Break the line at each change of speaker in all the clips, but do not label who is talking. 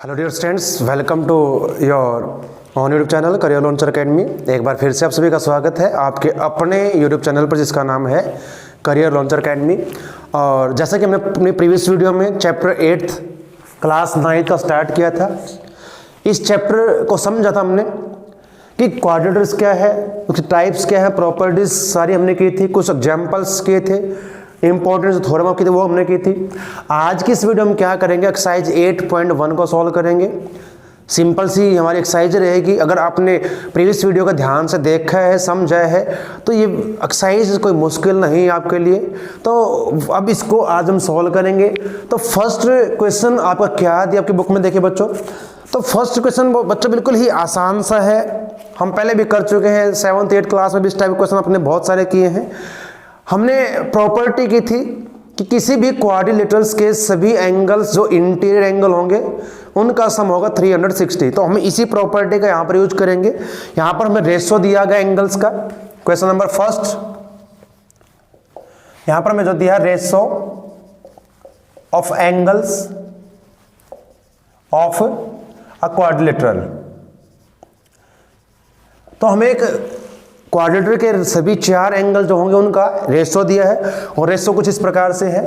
Hello dear students, welcome to your on YouTube channel Career Launcher Academy. एक बार फिर से आप सभी का स्वागत है आपके अपने यूट्यूब चैनल पर जिसका नाम है करियर लॉन्चर अकेडमी। और जैसा कि हमने अपनी प्रीवियस वीडियो में चैप्टर 8 क्लास 9 का स्टार्ट किया था, इस चैप्टर को समझा था हमने कि क्वाड्रेटर्स क्या है, उसके टाइप्स क्या है, प्रॉपर्टीज सारी हमने की थी, कुछ एग्जाम्पल्स किए थे, इंपॉर्टेंट थ्योरम ऑफ की थी वो हमने की थी। आज की इस वीडियो में क्या करेंगे, एक्सरसाइज 8.1 को सॉल्व करेंगे। सिंपल सी हमारी एक्सरसाइज रहेगी। अगर आपने प्रीवियस वीडियो का ध्यान से देखा है, समझा है, तो ये एक्सरसाइज कोई मुश्किल नहीं है आपके लिए। तो अब इसको आज हम सॉल्व करेंगे। तो फर्स्ट क्वेश्चन आपका क्या दिया आपकी बुक में, देखिए बच्चों। तो फर्स्ट क्वेश्चन बच्चों बिल्कुल ही आसान सा है, हम पहले भी कर चुके हैं 7th 8th क्लास में भी इस टाइप के क्वेश्चन अपने बहुत सारे किए हैं। हमने प्रॉपर्टी की थी कि किसी भी क्वाड्रिलेटरल्स के सभी एंगल्स जो इंटीरियर एंगल होंगे उनका सम होगा 360। तो हम इसी प्रॉपर्टी का यहाँ पर यूज करेंगे। यहाँ पर हमें रेशो दिया गया एंगल्स का। क्वेश्चन नंबर फर्स्ट, यहाँ पर हमें जो दिया ratio of angles of a quadrilateral. तो हमें एक क्वाड्रेटर के सभी 4 एंगल जो होंगे उनका रेशो दिया है, और रेशो कुछ इस प्रकार से है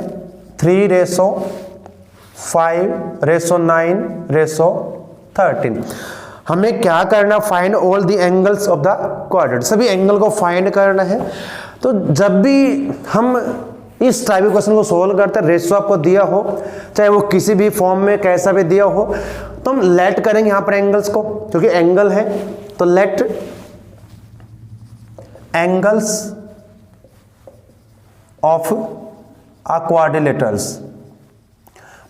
3:5:9:13। हमें क्या करना, find all the angles of the क्वाड्रेटर, सभी एंगल को फाइंड करना है। तो जब भी हम इस टाइप के क्वेश्चन को सोल्व करते हैं, रेशो आपको दिया हो, चाहे वो किसी भी फॉर्म में कैसा भी दिया हो, तो हम लेट करेंगे यहाँ पर एंगल्स को, क्योंकि एंगल है तो let angles of a quadrilaterals.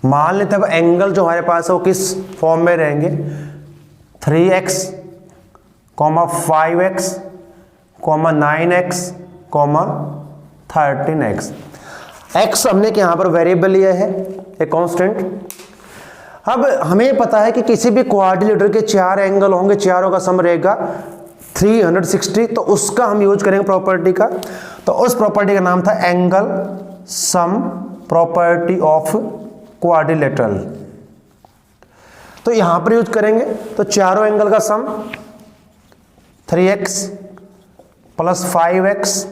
मान लेते हैं एंगल जो हमारे पास है वो किस फॉर्म में रहेंगे, 3x, 5x, 9x, 13x। x हमने यहां पर वेरिएबल लिया है, एक कांस्टेंट। अब हमें पता है कि किसी भी क्वाड्रिलेटर के 4 एंगल होंगे, चारों का सम रहेगा 360। तो उसका हम यूज करेंगे प्रॉपर्टी का। तो उस प्रॉपर्टी का नाम था angle sum property of quadrilateral. तो यहां पर यूज करेंगे। तो चारों एंगल का sum 3x plus 5x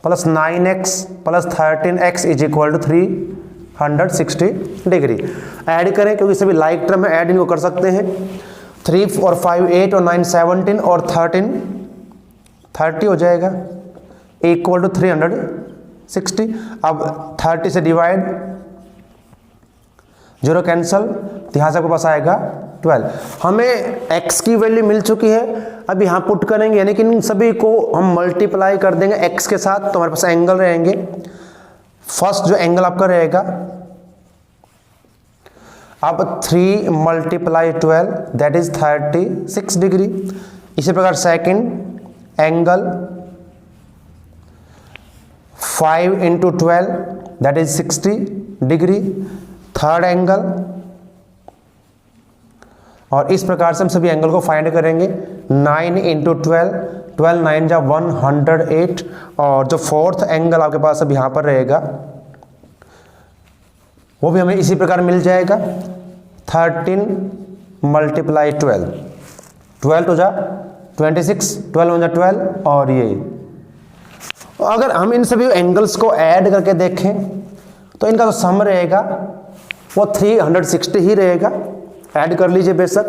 plus 9x plus 13x is equal to 360 degree. Add करें, क्योंकि सभी लाइक टर्म है, ऐड इनको कर सकते हैं। 3 और 5 8 और 9 17 और 13 30 हो जाएगा, इक्वल टू 360। अब 30 से डिवाइड, 0 कैंसल, तो यहाँ से आपके पास आएगा 12। हमें x की वैल्यू मिल चुकी है, अब यहाँ पुट करेंगे, यानी कि इन सभी को हम मल्टीप्लाई कर देंगे x के साथ। तो हमारे पास एंगल रहेंगे, फर्स्ट जो एंगल आपका रहेगा, अब 3 × 12 दैट इज 36 डिग्री। इसी प्रकार second angle 5 × 12 that is 60 degree. Third angle, और इस प्रकार से हम सभी एंगल को फाइंड करेंगे। 9 × 12 12 9 जा 108। और जो फोर्थ एंगल आपके पास अब यहाँ पर रहेगा वो भी हमें इसी प्रकार मिल जाएगा। 13 × 12 12 तो जा 26, 12 जा 12, और ये अगर हम इन सभी एंगल्स को ऐड करके देखें तो इनका जो सम रहेगा वो 360 ही रहेगा। ऐड कर लीजिए बेशक।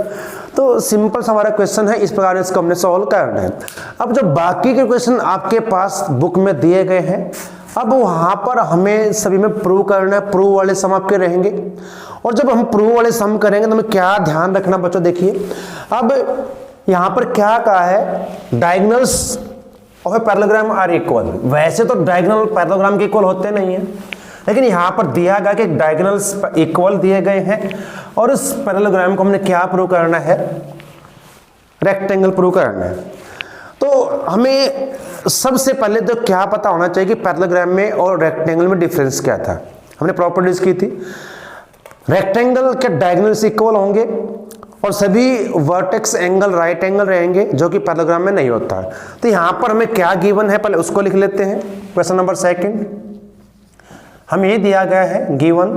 तो सिंपल सा हमारा क्वेश्चन है, इस प्रकार इसको हमने सॉल्व करना है। अब जो बाकी के क्वेश्चन आपके पास बुक में दिए गए हैं, अब वहां पर हमें सभी में प्रूव करना है। प्रूव वाले सम आपके रहेंगे, और जब हम प्रूव वाले सम करेंगे तो हमें क्या ध्यान रखना बच्चों, देखिए अब यहां पर क्या कहा है, diagonals of a parallelogram are equal. वैसे तो डायगोनल पैरेललोग्राम के इक्वल होते नहीं है, लेकिन यहां पर दिया गया कि डायगोनल्स इक्वल दिए गए हैं, और इस पैरेललोग्राम को हमने क्या प्रूव करना है, रेक्टेंगल प्रूव करना है। तो हमें सबसे पहले तो क्या पता होना चाहिए कि पैरेललोग्राम में और रेक्टेंगल में डिफरेंस क्या था। हमने प्रॉपर्टीज की थी, रेक्टेंगल के डायगोनल्स इक्वल होंगे और सभी वर्टेक्स एंगल राइट एंगल रहेंगे, जो कि पैरेललोग्राम में नहीं होता है। तो यहां पर हमें क्या गिवन है, पहले उसको लिख लेते हैं। क्वेश्चन नंबर सेकंड, हमें ये दिया गया है गिवन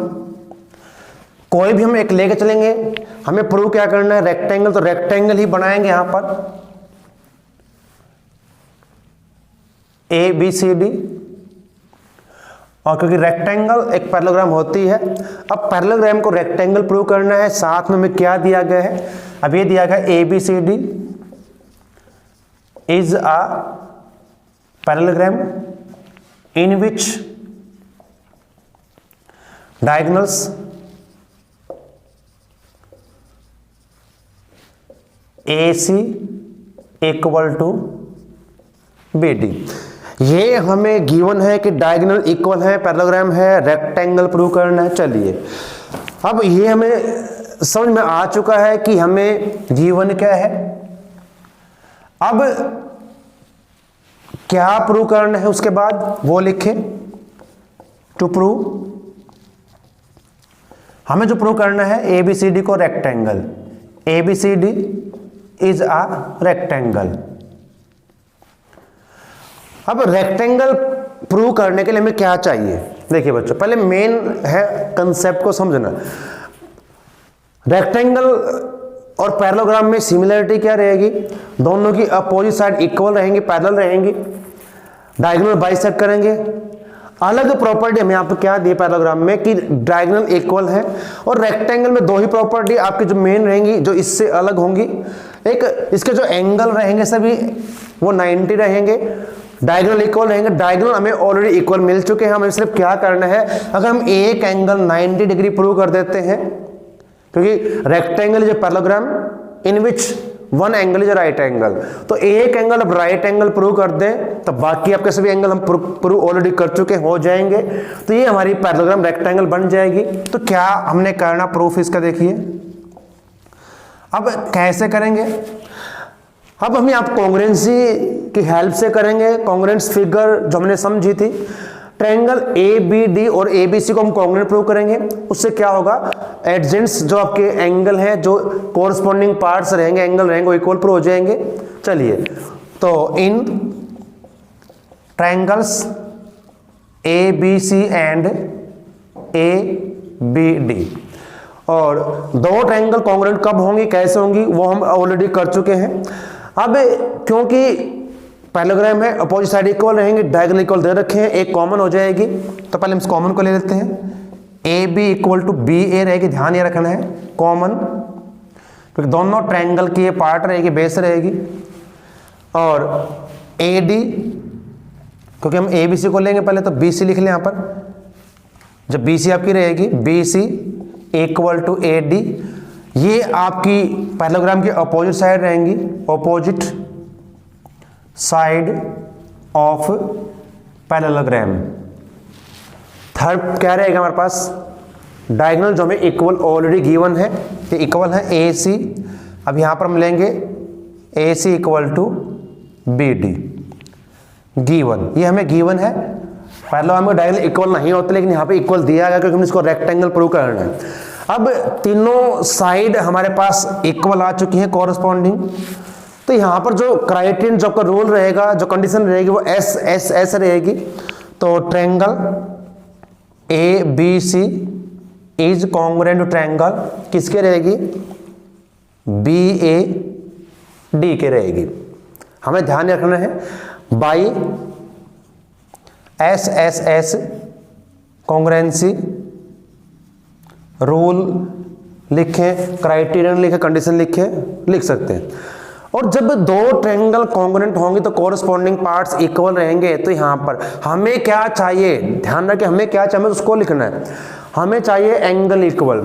कोई भी हम एक लेके चलेंगे, हमें प्रूव क्या करना है, रेक्टेंगल, तो रेक्टेंगल ही बनाएंगे यहां पर ए बी सी डी, और क्योंकि रेक्टेंगल एक पैरेललोग्राम होती है, अब पैरेललोग्राम को रेक्टेंगल प्रूव करना है, साथ में हमें क्या दिया गया है, अब ये दिया गया A B C D is a parallelogram in which diagonals AC equal to BD। ये हमें गिवन है कि डायगोनल इक्वल है, पैरेललोग्राम है, रेक्टेंगल प्रूव करना है। चलिए अब ये हमें समझ में आ चुका है कि हमें गिवन क्या है, अब क्या प्रूव करना है उसके बाद वो लिखे। टू प्रूव, हमें जो प्रूव करना है ABCD को rectangle, ABCD is a rectangle. अब रेक्टेंगल प्रूव करने के लिए हमें क्या चाहिए, देखिए बच्चों, पहले मेन है कंसेप्ट को समझना। रेक्टेंगल और पैरेललोग्राम में सिमिलरिटी क्या रहेगी, दोनों की अपोजिट साइड इक्वल रहेंगी, पैरेलल रहेंगी, डायगोनल बाइसेक्ट करेंगे। अलग प्रॉपर्टी हमें यहाँ पर क्या दी पैरेललोग्राम में कि डायगोनल इक्वल है, और रेक्टेंगल में दो ही प्रॉपर्टी आपकी जो मेन रहेंगी, जो इससे अलग होंगी, एक इसके जो एंगल रहेंगे सभी वो 90 रहेंगे, डायगोनल इक्वल रहेंगे। डायगोनल हमें ऑलरेडी इक्वल मिल चुके हैं, हमें सिर्फ क्या करना है, अगर हम एक एंगल 90 डिग्री प्रूव कर देते हैं, क्योंकि rectangle is a parallelogram in which one angle is right angle, तो एक एंगल अब राइट एंगल प्रूव कर दें तो बाकी आपके सभी एंगल हम प्रूव ऑलरेडी कर चुके हो जाएंगे, तो ये हमारी पैरेललोग्राम रेक्टेंगल बन जाएगी। तो क्या हमने करना प्रूफ इसका, देखिए अब कैसे करेंगे। अब हम आप कॉन्ग्रुएंसी की हेल्प से करेंगे। कॉन्ग्रुएंस फिगर जो हमने समझी थी, ट्रायंगल ABD और ABC को हम कॉन्ग्रुएंट प्रूव करेंगे। उससे क्या होगा, एडजेंट्स जो आपके एंगल हैं, जो कोरस्पॉन्डिंग पार्ट्स रहेंगे, एंगल रहेंगे, वो इक्वल प्रूव हो जाएंगे। चलिए, तो इन ट्रायंगल्स ABC एंड ABD, और दो ट्रायंगल कॉन्ग्रुएंट कब होंगी, कैसे होंगी, वो हम ऑलरेडी कर चुके हैं। अब क्योंकि पैरेललोग्राम है, अपोजिट साइड इक्वल रहेंगे, डायगोनल इक्वल दे रखे हैं, एक कॉमन हो जाएगी, तो पहले हम इस कॉमन को ले लेते हैं। AB इक्वल टू BA रहेगी, ध्यान ये रखना है कॉमन, क्योंकि दोनों ट्रायंगल की ये पार्ट रहेगी, बेस रहेगी। और AD, क्योंकि हम ABC को लेंगे पहले, तो BC लिख लें यहाँ पर। जब BC आपकी रहेगी, BC इक्वल टू AD, ये आपकी पैरेललोग्राम की अपोजिट साइड रहेंगी, opposite side of parallelogram. Third क्या रहेगा हमारे पास, डायगोनल जो हमें इक्वल ऑलरेडी गिवन है, ये इक्वल है AC। अब यहां पर हम लेंगे AC equal to BD, given, ये हमें गिवन है। पैरेललोग्राम में डायगोनल इक्वल नहीं होते, लेकिन यहाँ पे इक्वल दिया गया क्योंकि हमने इसको रेक्टेंगल प्रूव करना है। अब तीनों साइड हमारे पास इक्वल आ चुकी हैं कोरस्पॉन्डिंग, तो यहाँ पर जो क्राइटेरियन, जो आपका रूल रहेगा, जो कंडीशन रहेगी, वो S रहेगी। तो triangle ABC is congruent to triangle किसके रहेगी, BAD के रहेगी। हमें ध्यान रखना है बाई SSS कॉन्ग्रुएंसी रूल लिखें, क्राइटेरियन लिखें, कंडीशन लिखें, लिख सकते हैं। और जब दो ट्रायंगल कॉन्ग्रुएंट होंगे तो कोरस्पॉन्डिंग पार्ट्स इक्वल रहेंगे, तो यहां पर हमें क्या चाहिए, ध्यान रखें, हमें क्या चाहिए, हमें उसको लिखना है। हमें चाहिए एंगल इक्वल,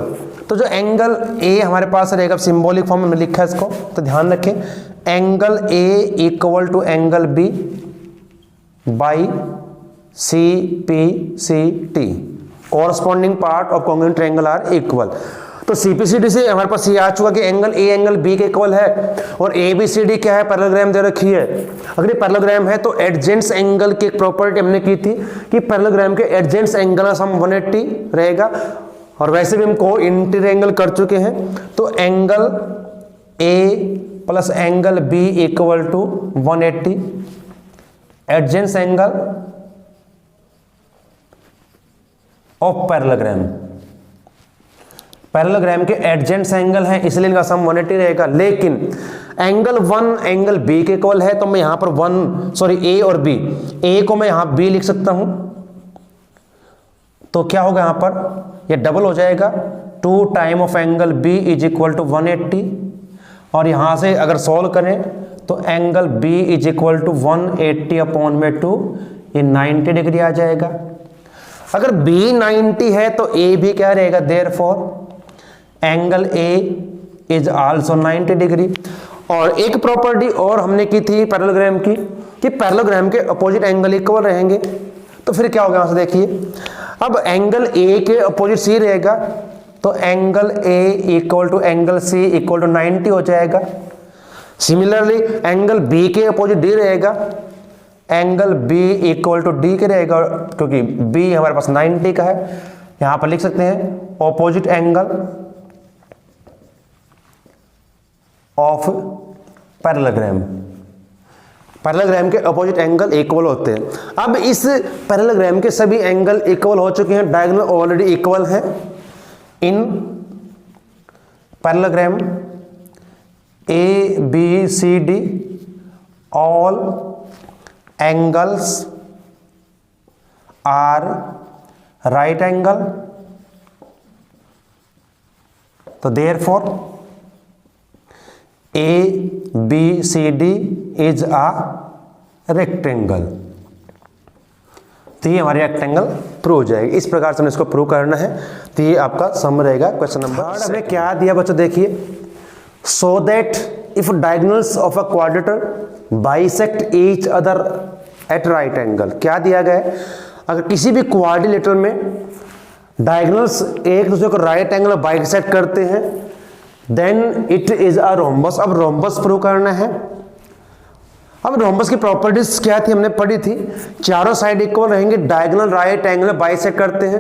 तो जो एंगल A हमारे पास रहेगा, सिंबॉलिक फॉर्म में लिखा है इसको, तो ध्यान रखें angle A equal to angle B by CPCT, corresponding part of congruent triangle are equal. तो CPCT से हमारे पास ये आ चुका कि एंगल A एंगल B के इक्वल है, और ABCD क्या है, पैरेललोग्राम दे रखी है। अगर ये पैरेललोग्राम है तो एडजेंट्स एंगल की एक प्रॉपर्टी हमने की थी कि पैरेललोग्राम के एडजेंट्स एंगल का सम 180 रहेगा, और वैसे भी हम को इंटीरियर एंगल कर चुके हैं। तो angle A plus angle B equal to 180, adjacent angle of parallelogram. Parallelogram के एडजेंट्स एंगल हैं इसलिए इनका सम 180 रहेगा, लेकिन एंगल 1 एंगल बी के इक्वल है तो मैं यहां पर ए और बी, ए को मैं यहां बी लिख सकता हूं, तो क्या होगा यहां पर ये डबल हो जाएगा, 2 time of angle B is equal to 180, और यहां से अगर सॉल्व करें तो angle B is equal to 180 upon में 2, ये 90 डिग्री आ जाएगा। अगर बी 90 है तो ए भी क्या रहेगा, therefore angle A is also 90 degree. और एक प्रॉपर्टी और हमने की थी पैरेललोग्राम की कि पैरेललोग्राम के अपोजिट एंगल इक्वल रहेंगे, तो फिर क्या होगा यहां से देखिए, अब एंगल ए के अपोजिट सी रहेगा तो angle A equal to angle C equal to 90 हो जाएगा। सिमिलरली एंगल बी के अपोजिट डी रहेगा, angle B equal to D के रहेगा, क्योंकि बी हमारे पास 90 का है, यहां पर लिख सकते हैं opposite angle of parallelogram. Parallelogram के अपोजिट एंगल इक्वल होते हैं। अब इस पैरेललोग्राम के सभी एंगल इक्वल हो चुके हैं, डायगोनल ऑलरेडी इक्वल है। In parallelogram A B C D all angles are right angle, तो therefore A B C D is a rectangle, तो ये हमारी रेक्टेंगल प्रूव हो जाएगी। इस प्रकार से हमें इसको प्रूव करना है, तो ये आपका सम रहेगा क्वेश्चन नंबर। हमने क्या दिया बच्चों, देखिए, सो that if diagonals of a क्वाड्रेटर bisect each other at right angle, क्या दिया गया है, अगर किसी भी क्वाड्रिलेटरल में डायगोनल्स एक दूसरे को राइट एंगल बाइसेक्ट करते हैं then it is a rhombus. अब रोम्बस प्रूव करना है। अब रोम्बस की प्रॉपर्टीज क्या थी, हमने पढ़ी थी, चारों साइड इक्वल रहेंगे, डायगोनल राइट एंगल बाइसेक्ट करते हैं।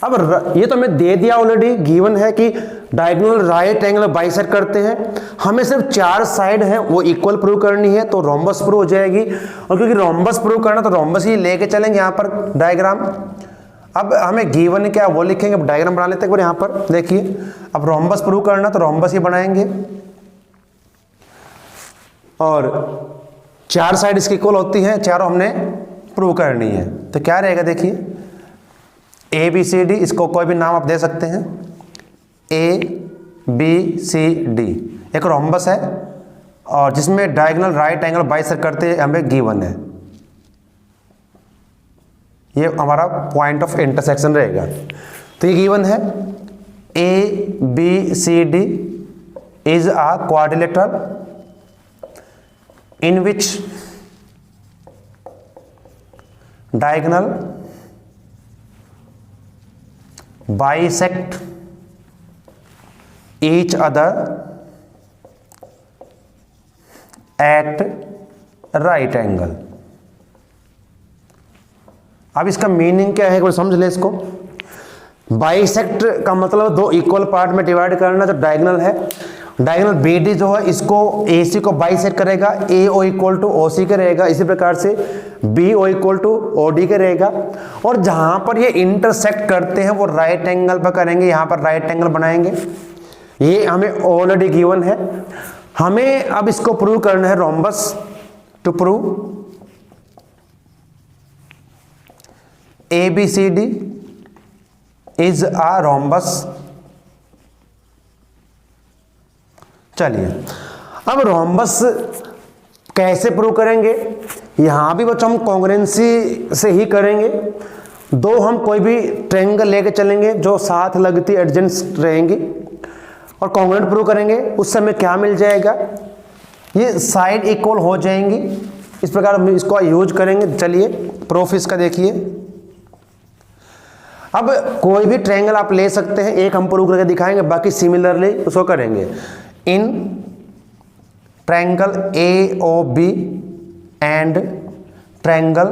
अब ये तो हमें दे दिया ऑलरेडी, गिवन है कि डायगोनल राइट एंगल बाइसेक्ट करते हैं, हमें सिर्फ 4 साइड है वो इक्वल प्रूव करनी है, तो रोम्बस प्रूव हो जाएगी। और क्योंकि रोम्बस प्रूव करना तो रोम्बस ही लेके चलेंगे यहाँ पर डायग्राम। अब हमें गिवन क्या वो लिखेंगे, अब डायग्राम बना लेते हैं यहाँ पर, देखिए, अब रोम्बस प्रूव करना तो रोम्बस ही बनाएंगे, और 4 साइड इसकी इक्वल होती हैं, चारों हमने प्रूव करनी है। तो क्या रहेगा, देखिए, ए बी सी डी, इसको कोई भी नाम आप दे सकते हैं, ए बी सी डी एक रोम्बस है, और जिसमें डायगोनल राइट एंगल बाइसेक्ट करते हमें गिवन है, ये हमारा पॉइंट ऑफ इंटरसेक्शन रहेगा। तो ये गिवन है, A B C D is a quadrilateral in which diagonal bisect each other at right angle। अब इसका मीनिंग क्या है, एक बार समझ ले इसको। बाइसेक्ट का मतलब 2 इक्वल पार्ट में डिवाइड करना, जो डायगोनल है, डायगोनल BD जो है इसको AC को बाइसेक्ट करेगा, AO इक्वल टू OC के रहेगा, इसी प्रकार से BO इक्वल टू OD के रहेगा, और जहां पर ये इंटरसेक्ट करते हैं वो राइट एंगल पर करेंगे, यहां पर राइट एंगल बनाएंगे, ये हमें ऑलरेडी गिवन है। हमें अब इसको प्रूव करना है, rhombus to prove ABCD is a rhombus. चलिए, अब रोम्बस कैसे प्रूव करेंगे, यहां भी बच्चों हम कॉन्ग्रुएंसी से ही करेंगे। 2 हम कोई भी ट्रायंगल लेके चलेंगे जो साथ लगती एडजेंट्स रहेंगी और कॉन्ग्रुएंट प्रूव करेंगे, उस समय क्या मिल जाएगा, ये साइड इक्वल हो जाएंगी। इस प्रकार हम इसको यूज करेंगे। चलिए प्रूफ इसका देखिए। अब कोई भी ट्रायंगल आप ले सकते हैं, एक हम प्रूव करके दिखाएंगे, बाकी सिमिलरली उसको करेंगे। In triangle AOB and triangle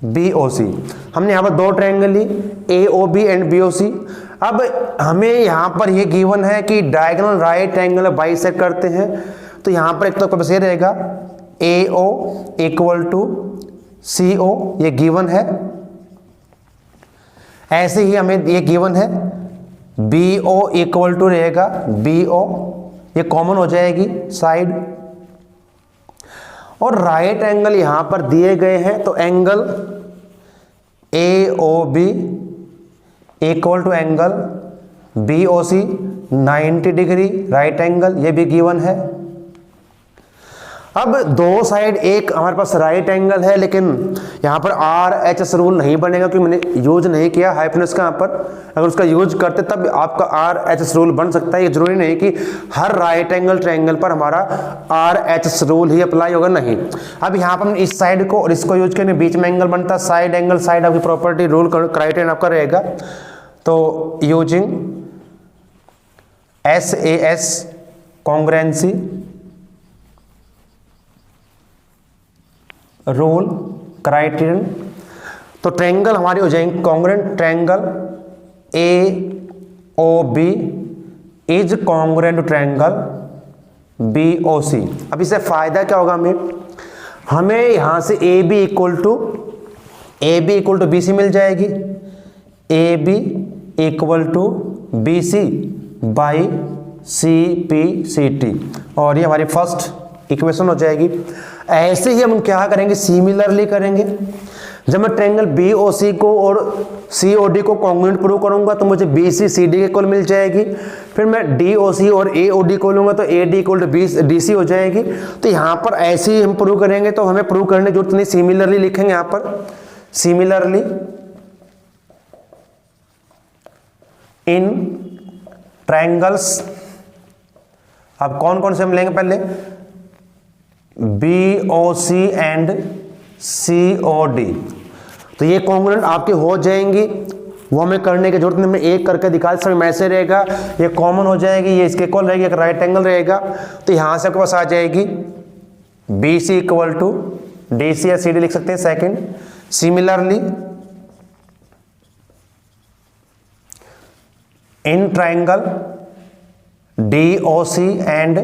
BOC, हमने यहाँ पर 2 ट्रायंगल ली, AOB एंड BOC। अब हमें यहाँ पर ये गिवन है कि डायगोनल राइट एंगल बाइसेक्ट करते हैं, तो यहाँ पर एक तो बस ये रहेगा AO इक्वल टू CO, ये गिवन है। ऐसे ही हमें ये गिवन है बी ओ इक्वल टू रहेगा बी ओ, ये कॉमन हो जाएगी साइड, और राइट एंगल यहां पर दिए गए हैं तो angle A O B equal to angle B O C 90 degree right angle, ये भी गिवन है। अब दो साइड, एक हमारे पास राइट एंगल है लेकिन यहाँ पर आर एच एस रूल नहीं बनेगा क्योंकि मैंने यूज नहीं किया हाइपोटेन्यूज का। यहाँ पर अगर उसका यूज करते तब आपका आर एच एस रूल बन सकता है। ये जरूरी नहीं कि हर राइट एंगल ट्रायंगल पर हमारा are H S rule he apply होगा, नहीं। अब यहाँ पर इस साइड को और इसको यूज करने बीच में एंगल बनता है साइड एंगल, साइड आपकी प्रॉपर्टी रूल क्राइटेरियन आपका रहेगा। तो using SAS congruency rule criterion, तो ट्रायंगल हमारी हो जाएंगे congruent, triangle AOB is congruent to triangle BOC। अब इससे फायदा क्या होगा हमें यहां से AB इक्वल टू BC मिल जाएगी, AB equal to BC by CPCT, और ये हमारी फर्स्ट इक्वेशन हो जाएगी। ऐसे ही हम क्या करेंगे, सिमिलरली करेंगे। जब मैं ट्रायंगल BOC को और COD को कॉन्ग्रुएंट प्रूव करूंगा तो मुझे BC CD के इक्वल मिल जाएगी। फिर मैं DOC और AOD को लूंगा तो AD इक्वल टू DC हो जाएगी। तो यहाँ पर ऐसे ही हम प्रूव करेंगे, तो हमें प्रूव करने की जरूरत नहीं, सिमिलरली लिखेंगे यहाँ पर, सिमिलरली इन ट्रायंगल्स। अब कौन कौन से हम लेंगे, पहले BOC एंड COD, तो ये कॉन्ग्रुएंट आपके हो जाएंगी, वो हमें करने की जरूरत नहीं, मैं एक करके दिखा समय मैसे रहेगा, ये कॉमन हो जाएगी, ये इसके इक्वल रहेगी, एक राइट एंगल रहेगा, तो यहां से आपके पास आ जाएगी BC इक्वल टू DC या CD लिख सकते हैं second. Similarly in triangle DOC and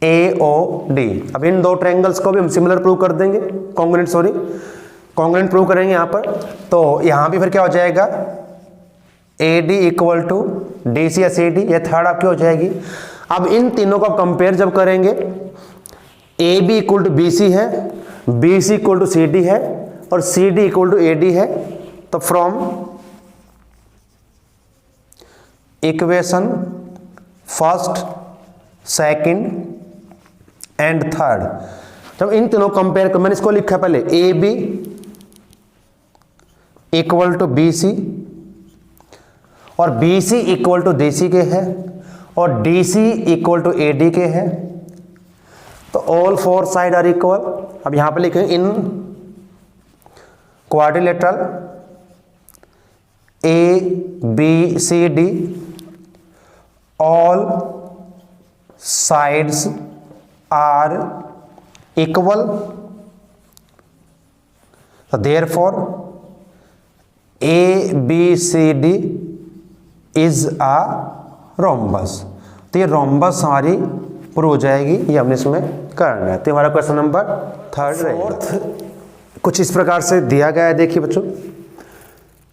AOD, अब इन दो ट्रायंगल्स को भी हम सिमिलर प्रूव कर देंगे, कॉन्ग्रुएंट प्रूव करेंगे यहाँ पर। तो यहाँ भी फिर क्या हो जाएगा, AD इक्वल टू DC या CD, ये थर्ड आपकी हो जाएगी। अब इन तीनों को कंपेयर जब करेंगे, AB इक्वल टू BC है, BC इक्वल टू CD है और CD इक्वल टू AD है, तो from equation first, second and third, जब इन तीनों कंपेयर कर, मैंने इसको लिखा पहले AB इक्वल टू BC और BC इक्वल टू DC के है और DC इक्वल टू AD के है, तो all four side are equal. अब यहां पे लिखेंगे in quadrilateral ABCD all sides are equal, so therefore ABCD is a rhombus। तो ये रोम्बस हमारी प्रूव हो जाएगी, ये हमने इसमें करना है। तो हमारा क्वेश्चन नंबर थर्ड रहेगा। कुछ इस प्रकार से दिया गया है, देखिए बच्चों,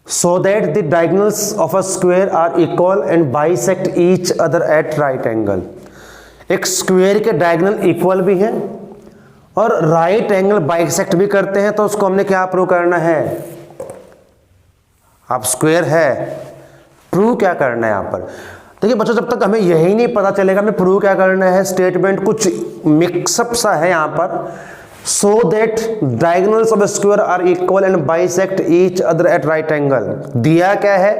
so that the diagonals of a square are equal and bisect each other at right angle। एक स्क्वायर के डायगोनल इक्वल भी हैं और राइट एंगल बाइसेक्ट भी करते हैं, तो उसको हमने क्या प्रूव करना है, अब स्क्वायर है, प्रूव क्या करना है यहाँ पर। देखिए बच्चों, जब तक हमें यही नहीं पता चलेगा हमें प्रूव क्या करना है, स्टेटमेंट कुछ मिक्सअप सा है यहाँ पर। so that diagonals of a square are equal and bisect each other at right angle, दिया क्या है,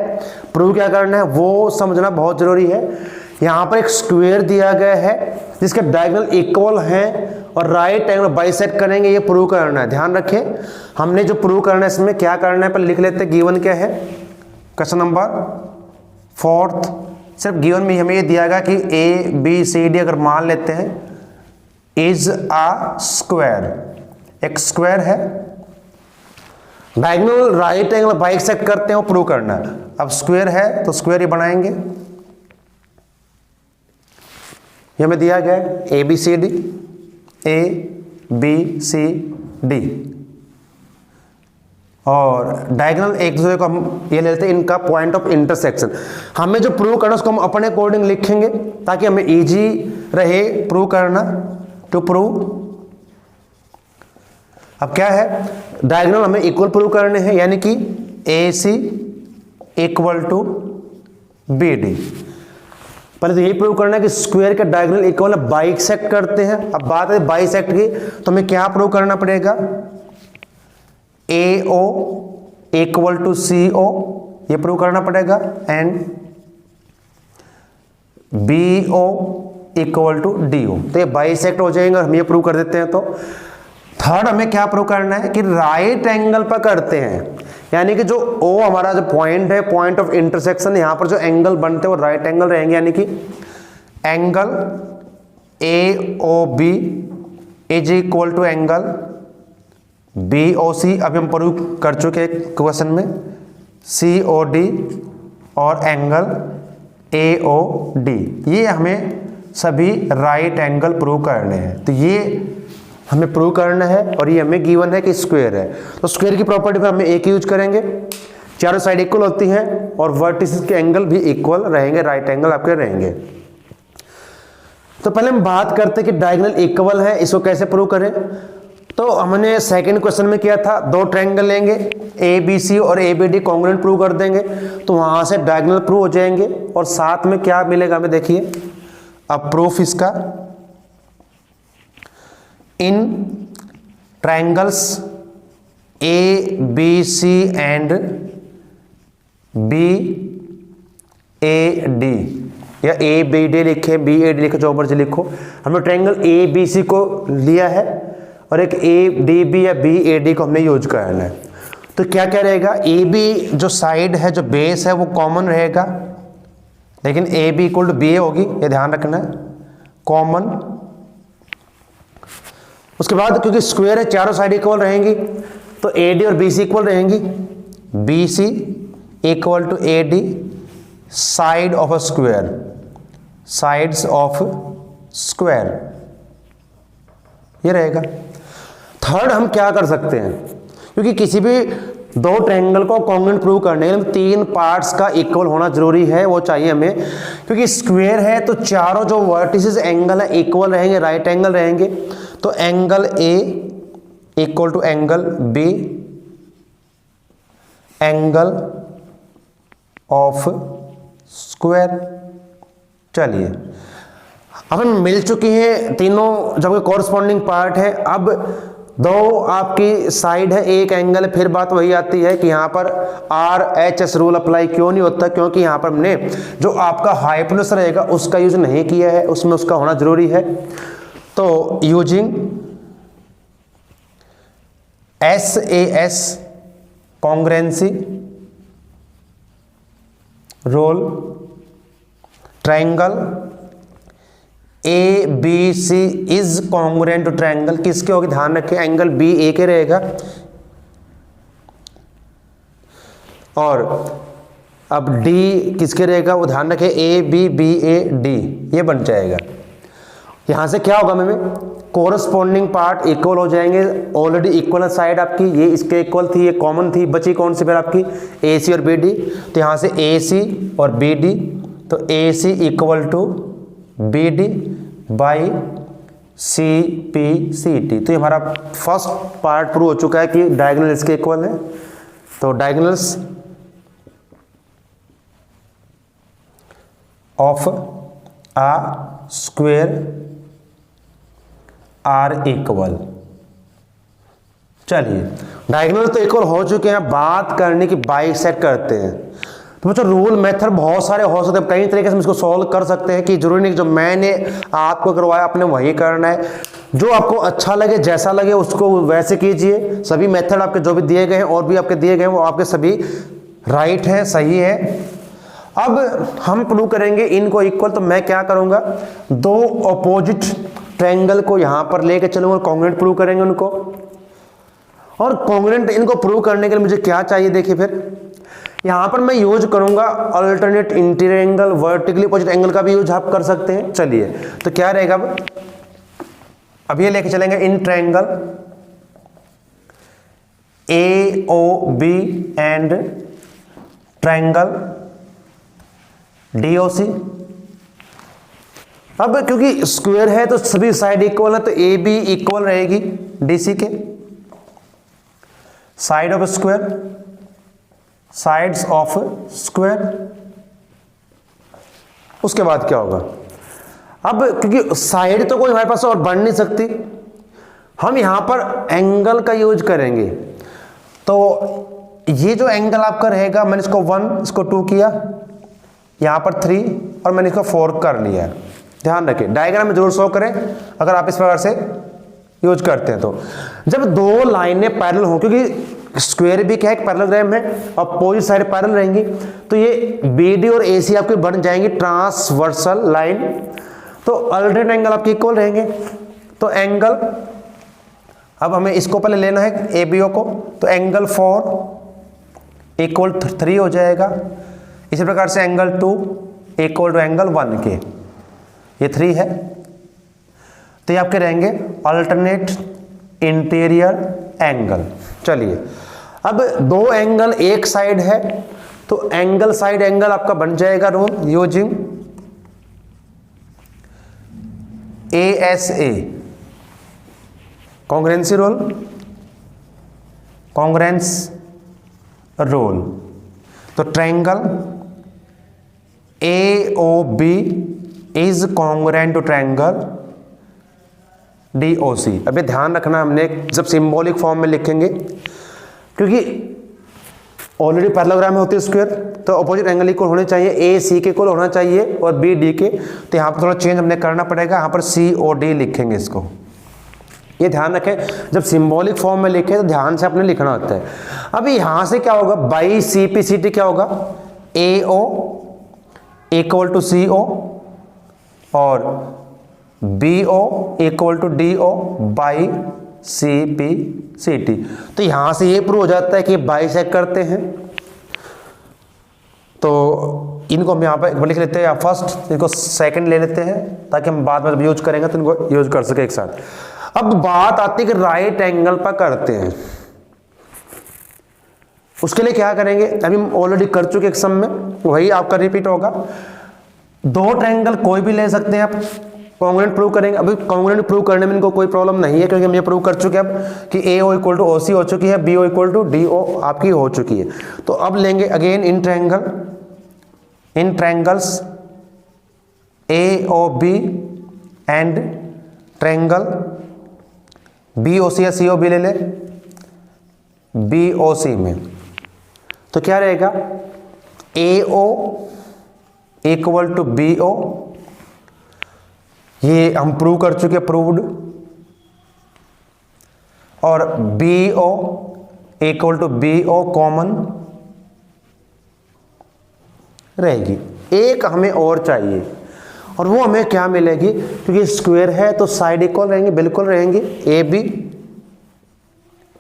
प्रूव क्या करना है, वो समझना बहुत जरूरी है। यहाँ पर एक स्क्वायर दिया गया है जिसके डायगोनल इक्वल हैं और राइट एंगल बाइसेक्ट करेंगे, ये प्रूव करना है। ध्यान रखें, हमने जो प्रूव करना है इसमें क्या करना है, पर लिख लेते हैं। गिवन क्या है, क्वेश्चन नंबर फोर्थ, सिर्फ गिवन में हमें ये दिया गया कि ABCD अगर मान लेते हैं इज अ स्क्वायर, एक स्क्वायर है, डायगोनल राइट एंगल बाइसेक्ट करते हैं, वो प्रूव करना है। अब स्क्वायर है तो स्क्वायर ही बनाएंगे, ये हमें दिया गया है ABCD, ABCD और डायगोनल एक दूसरे को हम ये लेते हैं इनका पॉइंट ऑफ इंटरसेक्शन। हमें जो प्रूव करना है उसको हम अपने अकॉर्डिंग लिखेंगे ताकि हमें इजी रहे प्रूव करना। टू प्रूव, अब क्या है, डायगोनल हमें इक्वल प्रूव करने हैं, यानी कि AC इक्वल टू BD। पहले तो यही प्रूव करना है कि स्क्वायर का डायगोनल इक्वल है, बाइसेक्ट करते हैं। अब बात है बाइसेक्ट की, तो हमें क्या प्रूव करना पड़ेगा, AO इक्वल टू CO, ये प्रूव करना पड़ेगा, and BO equal to DO। तो ये बाइसेक्ट हो जाएंगे, हम ये प्रूव कर देते हैं। तो थर्ड हमें क्या प्रूव करना है कि राइट एंगल पर करते हैं, यानी कि जो O हमारा जो पॉइंट है, पॉइंट ऑफ इंटरसेक्शन, यहां पर जो एंगल बनते हैं वो राइट एंगल रहेंगे, यानी कि angle AOB is equal to angle BOC। अभी हम प्रूव कर चुके हैं क्वेश्चन में, COD और एंगल AOD, ये हमें सभी राइट एंगल प्रूव करने हैं। तो ये हमें प्रूव करना है और ये हमें गिवन है कि स्क्वायर है। तो स्क्वायर की प्रॉपर्टी पर हमें एक यूज करेंगे, चारों साइड इक्वल होती हैं और वर्टिसेस के एंगल भी इक्वल रहेंगे, राइट एंगल आपके रहेंगे। तो पहले हम बात करते हैं कि डायगोनल इक्वल है, इसको कैसे प्रूव करें। तो हमने सेकंड क्वेश्चन में किया था, दो ट्रायंगल लेंगे ABC और ABD कॉन्ग्रुएंट प्रूव कर देंगे, तो वहां से डायगोनल प्रूव हो जाएंगे। और साथ में क्या मिलेगा हमें, देखिए अब प्रूफ इसका, इन ट्रायंगल्स ABC एंड BAD, या ABD लिखे, BAD लिखे, जो मर्जी लिखो, हमने ट्रायंगल ABC को लिया है और एक ADB या BAD को हमने यूज करना है। तो क्या क्या रहेगा, AB जो साइड है, जो बेस है, वो कॉमन रहेगा, लेकिन AB इक्वल टू BA होगी, ये ध्यान रखना है, कॉमन। उसके बाद क्योंकि स्क्वायर है, चारों साइड इक्वल रहेंगी, तो AD और BC इक्वल रहेंगी, BC equal to AD side of a square, side of square, ये रहेगा। थर्ड हम क्या कर सकते हैं, क्योंकि किसी भी दो ट्रायंगल को कॉन्ग्रुएंट प्रूव करने के लिए तीन पार्ट्स का इक्वल होना जरूरी है, वो चाहिए हमें, क्योंकि स्क्वायर है तो चारों जो वर्टिसेस एंगल है इक्वल रहेंगे, राइट एंगल रहेंगे। तो angle A equal to angle B, angle of square. चलिए अब हम मिल चुकी हैं तीनों, जब कॉरस्पॉन्डिंग पार्ट है। अब दो आपकी साइड है, एक एंगल है, फिर बात वही आती है कि यहाँ पर RHS रूल अप्लाई क्यों नहीं होता, क्योंकि यहाँ पर हमने जो आपका हाइपोटेनस रहेगा उसका यूज नहीं किया है, उसमें उसका होना जरूरी है। तो using SAS congruency rule, triangle ABC is congruent to triangle, किसके होगी, ध्यान रखें एंगल BA के रहेगा। और अब D किसके रहेगा, वो ध्यान रखें ABBAD, ये बन जाएगा। यहां से क्या होगा, हमें कोरस्पॉन्डिंग पार्ट इक्वल हो जाएंगे, ऑलरेडी इक्वल साइड आपकी, ये इसके इक्वल थी, ये कॉमन थी, बची कौन सी फिर आपकी AC और BD। तो यहां से AC और BD, तो AC equal to BD by CPCT। तो ये हमारा फर्स्ट पार्ट प्रूव हो चुका है कि डायगोनल इसके इक्वल है। तो diagonals of a square are equal. चलिए डायगोनल तो इक्वल हो चुके हैं, बात करने की बाइसेक्ट करते हैं। तो बच्चों रूल मेथड बहुत सारे हो सकते हैं, कई तरीके से हम इसको सॉल्व कर सकते हैं, कि जरूरी नहीं कि जो मैंने आपको करवाया आपने वही करना है। जो आपको अच्छा लगे, जैसा लगे उसको वैसे कीजिए। सभी मेथड आपके जो भी दिए गए हैं और भी आपके दिए गए हैं वो आपके सभी राइट है, सही है। अब हम प्रूव करेंगे इनको इक्वल। तो मैं क्या करूंगा, दो अपोजिट ट्रायंगल को यहां पर लेके चलूंगा, कॉन्ग्रुएंट प्रूव करेंगे उनको। और कॉन्ग्रुएंट इनको प्रूव करने के लिए मुझे क्या चाहिए, देखिए फिर यहां पर मैं यूज करूंगा alternate interior angle, vertically opposite angle का भी यूज आप कर सकते हैं। चलिए तो क्या रहेगा, अब ये लेके चलेंगे इन triangle AOB and triangle DOC। अब क्योंकि स्क्वायर है तो सभी साइड इक्वल है, तो AB इक्वल रहेगी DC के। Side of square, side of square. उसके बाद क्या होगा, अब क्योंकि साइड तो कोई हमारे पास और बन नहीं सकती, हम यहां पर एंगल का यूज करेंगे। तो ये जो एंगल आपका रहेगा, मैंने इसको 1 इसको 2 किया, यहां पर 3 और मैंने इसको 4 कर लिया। ध्यान रखें, डायग्राम में जरूर शो करें अगर आप इस प्रकार से यूज करते हैं। तो जब दो लाइनें पैरेलल हो, क्योंकि स्क्वायर भी क्या है, एक पैरेललोग्राम है, अपोजिट साइड पैरेलल रहेंगी, तो ये BD और AC आपके बन जाएंगी ट्रांसवर्सल लाइन, तो अल्टरनेट एंगल आपके इक्वल रहेंगे। तो एंगल, अब हमें इसको पहले लेना है ABO को, तो एंगल 4 इक्वल 3 हो जाएगा। इसी प्रकार से एंगल 2 इक्वल टू एंगल 1 के, ये 3 है, तो ये आपके रहेंगे अल्टरनेट इंटीरियर एंगल। चलिए, अब दो एंगल एक साइड है, तो एंगल साइड एंगल आपका बन जाएगा rule using ASA, congruency rule, congruence rule. तो triangle AOB is congruent to triangle DOC। अभी ध्यान रखना, हमने जब सिंबॉलिक फॉर्म में लिखेंगे, क्योंकि ऑलरेडी पैरेललोग्राम में होती है स्क्वायर, तो अपोजिट एंगल इक्वल होने चाहिए, AC के इक्वल होना चाहिए और BD के। तो यहाँ पर थोड़ा चेंज हमने करना पड़ेगा, यहाँ पर COD लिखेंगे इसको। ये ध्यान रखें, जब सिंबॉलिक फॉर्म में लिखे तो ध्यान से अपने लिखना होता है। अभी यहाँ से क्या होगा, बाई CPCT क्या होगा, AO इक्वल टू CO और BO equal to DO by CPCT। तो यहां से ये प्रूव हो जाता है कि बाइसेक्ट करते हैं। तो इनको हम यहाँ पर लिख लेते हैं, या फर्स्ट इनको सेकंड ले लेते हैं, ताकि हम बाद में यूज करेंगे तो इनको यूज कर सके एक साथ। अब बात आती है कि राइट एंगल पर करते हैं, उसके लिए क्या करेंगे, अभी हम ऑलरेडी कर चुके एक सम में, वही आपका रिपीट होगा। दो ट्रायंगल कोई भी ले सकते हैं आप, कॉन्ग्रुएंट प्रूव करेंगे। अभी कॉन्ग्रुएंट प्रूव करने में इनको कोई प्रॉब्लम नहीं है, क्योंकि हम ये प्रूव कर चुके हैं अब कि AO इक्वल टू OC हो चुकी है, BO इक्वल टू DO आपकी हो चुकी है। तो अब लेंगे again in triangles AOB and triangle BOC या COB ले ले BOC में, तो क्या रहेगा, AO इक्वल टू BO, ये हम प्रूव कर चुके, प्रूव्ड, और BO equal to BO common रहेगी। एक हमें और चाहिए, और वो हमें क्या मिलेगी, क्योंकि स्क्वायर है तो साइड इक्वल रहेंगे, बिल्कुल रहेंगे। AB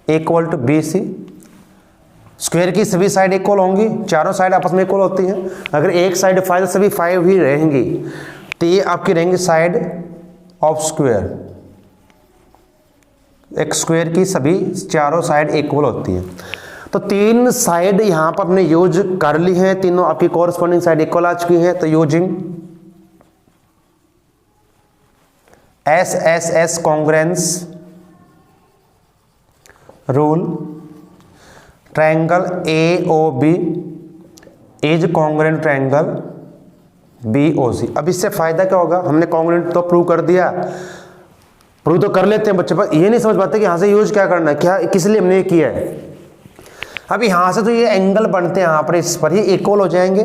equal to BC, square की सभी साइड इक्वल होंगी, चारों साइड आपस में इक्वल होती हैं। अगर एक साइड 5 तो सभी 5 ही रहेंगी, तो ये आपकी रहेंगी साइड ऑफ स्क्वायर। एक स्क्वायर की सभी चारों साइड इक्वल होती है, तो 3 साइड यहां पर हमने यूज कर ली है, तीनों आपकी कॉरस्पॉन्डिंग साइड इक्वल आ चुकी है। तो using SSS congruence rule, triangle AOB is congruent triangle BOC। अब इससे फायदा क्या होगा, हमने कॉन्ग्रुएंट तो प्रूव कर दिया, प्रूव तो कर लेते हैं बच्चे, पर ये नहीं समझ पाते कि यहां से यूज क्या करना है, क्या किस लिए हमने ये किया है। अब यहां से तो ये एंगल बनते हैं, यहां पर इस पर ही इक्वल हो जाएंगे,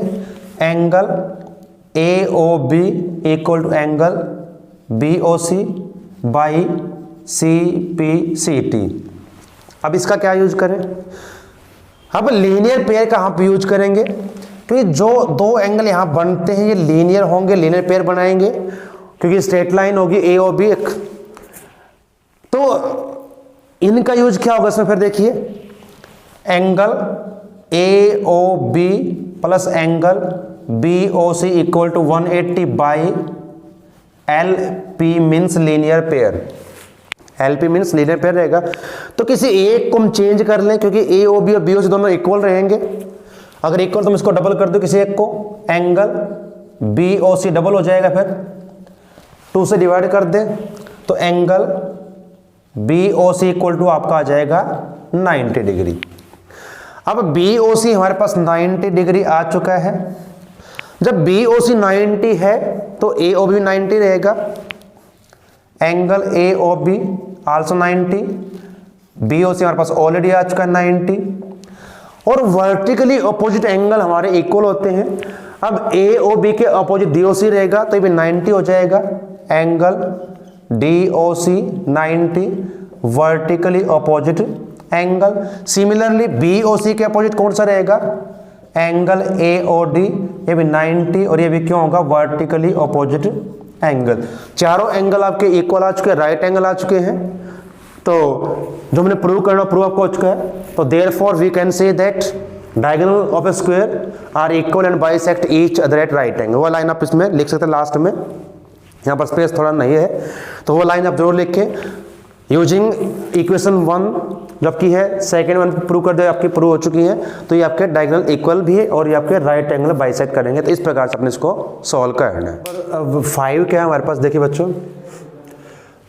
angle AOB equal to angle BOC by CPCT। अब इसका क्या यूज करें, अब लीनियर पेयर का हम यूज करेंगे, क्योंकि जो दो एंगल यहां बनते हैं ये लीनियर होंगे, लीनियर पेयर बनाएंगे, क्योंकि स्ट्रेट लाइन होगी AOB एक। तो इनका यूज क्या होगा इसमें, फिर देखिए, angle AOB plus angle BOC equal to 180 by LP means linear pair, LP means linear pair रहेगा। तो किसी एक को हम चेंज कर लें, क्योंकि AOB और BOC दोनों इक्वल रहेंगे। अगर इक्वल तो हम इसको डबल कर दो किसी एक को, एंगल BOC डबल हो जाएगा, फिर 2 से डिवाइड कर दे तो एंगल BOC इक्वल टू आपका आ जाएगा 90 डिग्री। अब BOC हमारे पास 90 डिग्री आ चुका है। जब BOC 90 है तो AOB 90 रहेगा, एंगल AOB आल्सो 90, BOC हमारे पास ऑलरेडी आ चुका है 90, और वर्टिकली अपोजिट एंगल हमारे इक्वल होते हैं। अब AOB के अपोजिट DOC रहेगा तो ये भी 90 हो जाएगा, angle DOC 90, vertically opposite angle. Similarly BOC के अपोजिट कौन सा रहेगा, एंगल AOD, ये भी 90, और ये भी क्यों होगा, वर्टिकली अपोजिट एंगल। चारों एंगल आपके इक्वल आ चुके हैं, राइट एंगल आ चुके हैं। तो जो हमने प्रूव करना प्रूव आपको हो चुका है। तो therefore we can say that diagonal of a square are equal and bisect each other at right angle. वो लाइन आप इसमें लिख सकते हैं लास्ट में, यहाँ पर स्पेस थोड़ा नहीं है तो वो लाइन आप जरूर लिख के यूजिंग इक्वेशन 1 जबकि है, सेकेंड वन प्रूव कर दे, आपकी प्रूव हो चुकी है। तो ये आपके डायगोनल इक्वल भी है और ये आपके राइट एंगल बाइसेक्ट करेंगे। तो इस प्रकार से अपने इसको सॉल्व करना है। अब 5 क्या है हमारे पास, देखिए बच्चों,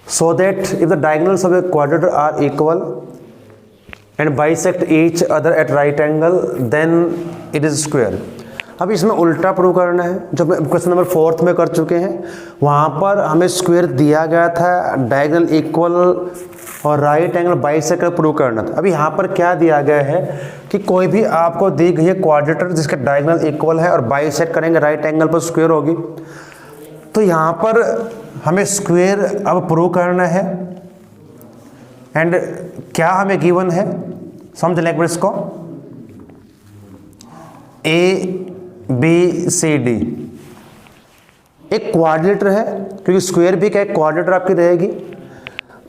so that if the diagonals of a quadrilateral are equal and bisect each other at right angle then it is square. अब इसमें उल्टा प्रूव करना है, जो हम क्वेश्चन नंबर 4 में कर चुके हैं। वहाँ पर हमें स्क्वायर दिया गया था, डायगोनल इक्वल और राइट एंगल बाइसेक्ट प्रूव करना था। अब यहाँ पर क्या दिया गया है कि कोई भी आपको दी गई है क्वाड्रेटर जिसका डायगोनल इक्वल है और बाइसेक्ट करेंगे राइट एंगल पर स्क्वायर होगी। तो यहाँ पर हमें स्क्वायर अब प्रूव करना है एंड क्या हमें गिवन है, समझ लें एक बार इसको। ABCD एक क्वाड्रेटर है, क्योंकि स्क्वायर भी क्या क्वाड्रेटर आपकी रहेगी।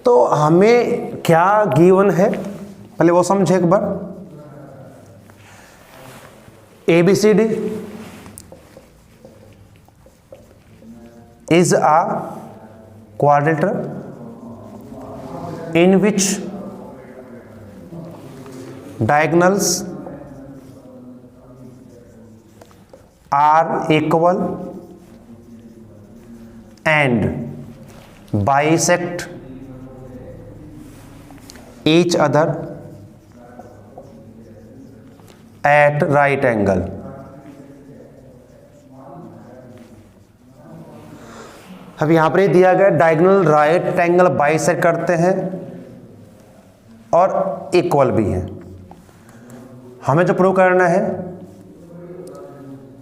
तो हमें क्या गिवन है पहले वो समझे एक बार। ABCD is a quadrilateral in which diagonals are equal and bisect each other at right angle। अब यहां पर दिया गया डायगोनल राइट एंगल बाइसेक्ट करते हैं और इक्वल भी हैं। हमें जो प्रूव करना है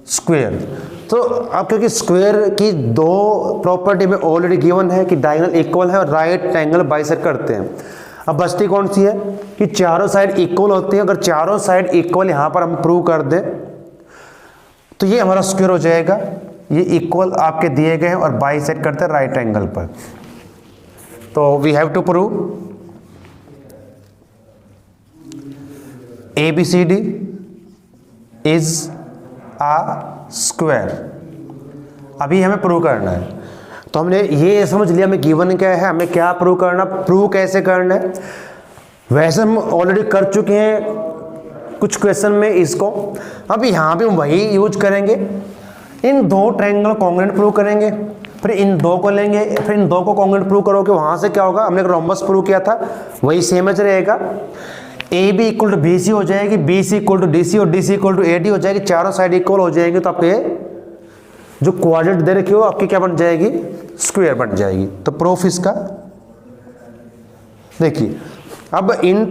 स्क्वायर। तो अब क्योंकि स्क्वायर की 2 प्रॉपर्टी में ऑलरेडी गिवन है कि डायगोनल इक्वल है और राइट एंगल बाइसेक्ट करते हैं। अब बचती कौन सी है कि चारों साइड इक्वल होती है। अगर चारों साइड इक्वल यहां पर हम प्रूव कर दें तो ये हमारा स्क्वायर हो जाएगा। ये इक्वल आपके दिए गए हैं और बाइसेक्ट करते हैं राइट एंगल पर। तो we have to prove ABCD is a square. अभी हमें प्रूव करना है। तो हमने ये समझ लिया हमें गिवन क्या है, हमें क्या प्रूव करना, प्रूव कैसे करना है। वैसे हम ऑलरेडी कर चुके हैं कुछ क्वेश्चन में इसको। अब यहाँ भी हम वही यूज करेंगे। इन 2 ट्रायंगल कॉन्ग्रुएंट प्रूव करेंगे, फिर इन 2 को लेंगे, फिर इन 2 को कॉन्ग्रुएंट प्रूव करोगे। वहाँ से क्या होगा, हमने रोम्बस प्रूव किया था वही सेम एज रहेगा। AB इक्वल टू BC हो जाएगी, BC इक्वल टू DC और DC इक्वल टू AD हो जाएगी। चारों साइड इक्वल हो जाएंगे तो आपके जो क्वाड्रेंट दे रखी हो आपकी क्या बन जाएगी, स्क्वायर बन जाएगी। तो प्रूफ इसका देखिए। अब इन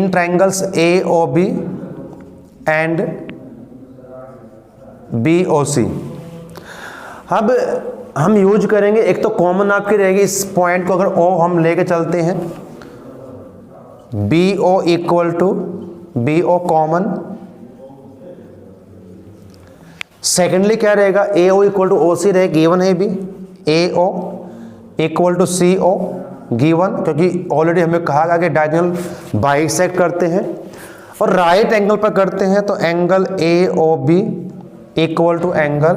ट्रायंगल्स AOB एंड BOC। अब हम यूज करेंगे, एक तो कॉमन आपकी रहेगी इस पॉइंट को, अगर O हम लेके चलते हैं BO equal to BO common. Secondly क्या रहेगा, AO इक्वल टू OC रहेगा, गिवन है भी AO equal to CO given, क्योंकि ऑलरेडी हमें कहा गया कि डायगोनल बाइसेक्ट करते हैं और राइट एंगल पर करते हैं। तो angle AOB equal to angle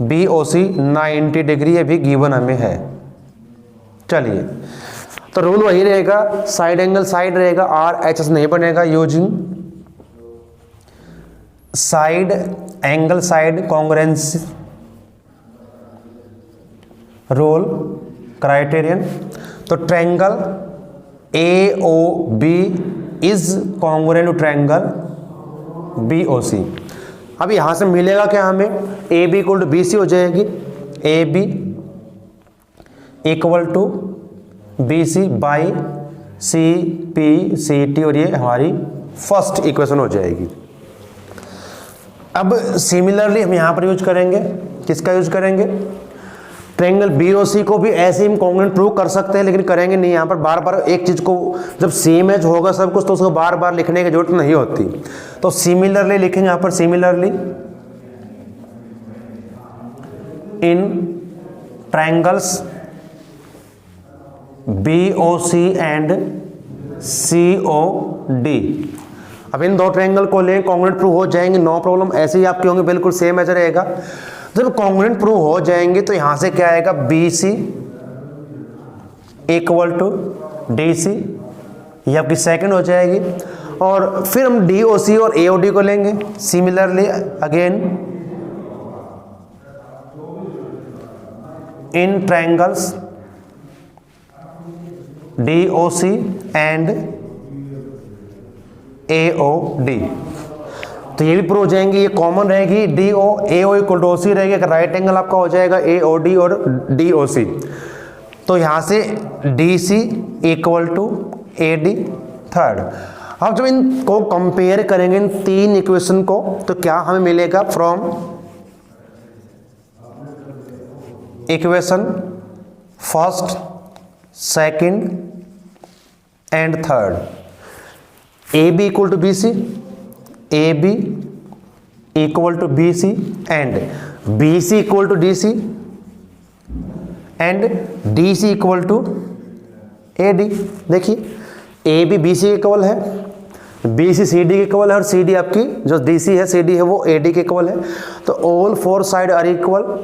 BOC 90 degree, ये भी गिवन हमें है। चलिए, तो रूल वही रहेगा, साइड एंगल साइड रहेगा, आर एच एस नहीं बनेगा। Using side angle side congruency rule criterion, तो triangle A O B is congruent to triangle B O C. अब यहां से मिलेगा क्या हमें, A B equal to B C हो जाएगी, A B equal to B C by C P C T, और ये हमारी फर्स्ट इक्वेशन हो जाएगी। अब सिमिलरली हम यहाँ पर यूज करेंगे, किसका यूज करेंगे, ट्रायंगल बी ओ सी को भी ऐसे ही हम कॉन्ग्रुएंट प्रूव कर सकते हैं, लेकिन करेंगे नहीं। यहाँ पर बार बार एक चीज़ को, जब सेम एज होगा सब कुछ तो उसको बार बार लिखने की जरूरत नहीं होती। तो सिमिलरली लिखेंगे यहाँ पर, similarly in triangles B O C and C O D. अब इन दो ट्रायंगल को लें, कॉन्ग्रुएंट प्रूव हो जाएंगे, नो प्रॉब्लम। ऐसे ही आपके होंगे, बिल्कुल सेम एज रहेगा। जब कॉन्ग्रुएंट प्रूव हो जाएंगे तो यहां से क्या आएगा, B C equal to D C, ये आपकी सेकंड हो जाएगी। और फिर हम डी ओ सी और ए ओ डी को लेंगे। Similarly again in triangles D O C and A O D, तो ये भी प्रूव हो जाएंगे, ये कॉमन रहेगी, D O A O equal to O C रहेगी। राइट एंगल आपका हो जाएगा ए ओ डी और डी ओ सी, तो यहां से D C equal to A D third. अब जब इनको कंपेयर करेंगे इन तीन इक्वेशन को, तो क्या हमें मिलेगा, from equation first second and third, A B equal to B C, A B equal to B C and B C equal to D C and D C equal to A D. देखिए A B B C के equal है, B C C D के equal है, और C D आपकी जो D C है C D है वो ए डी के इक्वल है। तो all four side are equal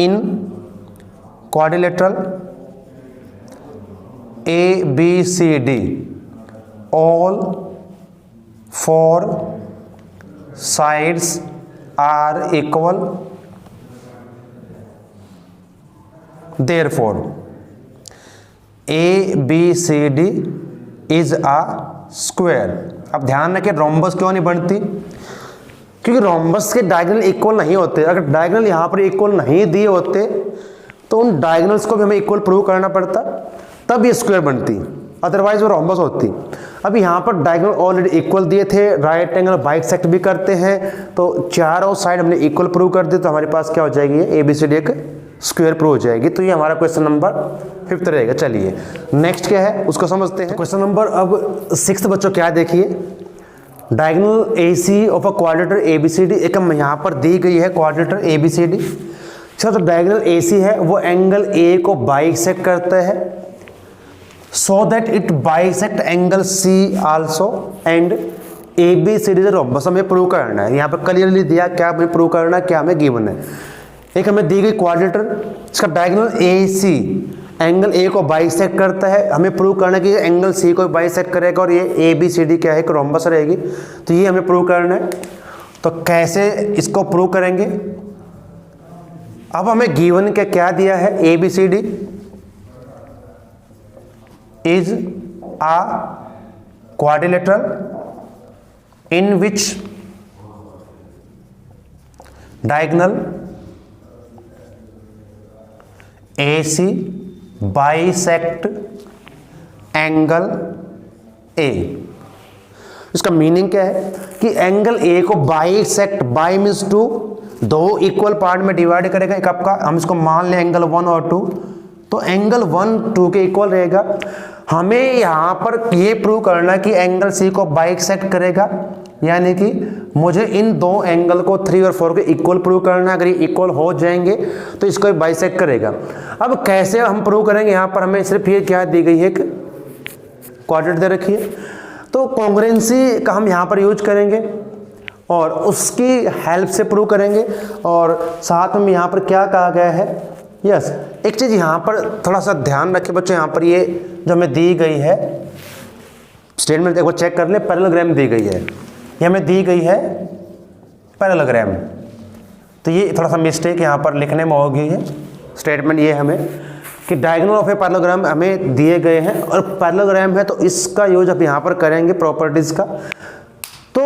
in quadrilateral A B C D, all four sides are equal, therefore A B C D is a square। अब ध्यान रखें rhombus क्यों नहीं बनती, क्योंकि रोम्बस के डायगोनल इक्वल नहीं होते। अगर डायगोनल यहाँ पर इक्वल नहीं दिए होते तो उन डायगोनल्स को भी हमें इक्वल प्रूव करना पड़ता, तब ये स्क्वायर बनती, अदरवाइज वो रोम्बस होती। अब यहाँ पर डायगोनल ऑलरेडी इक्वल दिए थे, राइट एंगल बाइसेक्ट भी करते हैं, तो चारों साइड हमने इक्वल प्रूव कर दी, तो हमारे पास क्या हो जाएगी, ए बी सी डी एक स्क्वायर प्रूव हो जाएगी। तो ये हमारा क्वेश्चन नंबर 5 रहेगा। चलिए नेक्स्ट क्या है उसको समझते हैं। क्वेश्चन नंबर अब 6 बच्चों क्या देखिए, diagonal A C of a quadrilateral A B C D, एक हम यहाँ पर दी गई है क्वाड्रेटर ए बी सी डी। अच्छा, तो डायगोनल ए सी है वो एंगल ए को बाइसेक्ट करता है, so that it bisect angle C also and ABCD is rhombus। हमें प्रूव करना है, यहाँ पर क्लियरली दिया क्या हमें प्रूव करना है, क्या हमें गिवन है। एक हमें दी गई क्वाड्रेटर, इसका डायगोनल AC एंगल A को बाइसेक्ट करता है, हमें प्रूव करना है कि एंगल C को बाइसेक्ट करेगा और ये ABCD क्या है, एक rhombus रहेगी। तो ये हमें प्रूव करना है। तो कैसे इसको प्रूव करेंगे, अब हमें गिवन क्या दिया है, ABCD is a quadrilateral in which diagonal AC bisect angle A। इसका मीनिंग क्या है कि एंगल A को बाइसेक्ट, बाई मीन्स टू, दो इक्वल पार्ट में डिवाइड करेगा। एक आपका हम इसको मान लें एंगल 1 और 2, तो एंगल 1 2 के इक्वल रहेगा। हमें यहाँ पर ये प्रूव करना कि एंगल C को बाइसेक्ट करेगा, यानी कि मुझे इन दो एंगल को 3 और 4 के इक्वल प्रूव करना है। अगर ये इक्वल हो जाएंगे तो इसको बाइसेक्ट करेगा। अब कैसे हम प्रूव करेंगे, यहाँ पर हमें सिर्फ ये क्या दी गई है, एक क्वाड्रेट दे रखी है, तो कॉन्ग्रुएंसी का हम यहाँ पर यूज करेंगे और उसकी हेल्प से प्रूव करेंगे। और साथ में यहाँ पर क्या कहा गया है, यस एक चीज़ यहाँ पर थोड़ा सा ध्यान रखें बच्चों, यहाँ पर ये जो हमें दी गई है स्टेटमेंट, एक बार चेक कर ले, पैरेललोग्राम दी गई है, ये हमें दी गई है पैरेललोग्राम, तो ये थोड़ा सा मिस्टेक यहाँ पर लिखने में हो गई है। स्टेटमेंट ये हमें कि डायगोनल ऑफ ए पैरेललोग्राम हमें दिए गए हैं और पैरेललोग्राम है, तो इसका यूज अब यहाँ पर करेंगे प्रॉपर्टीज का। तो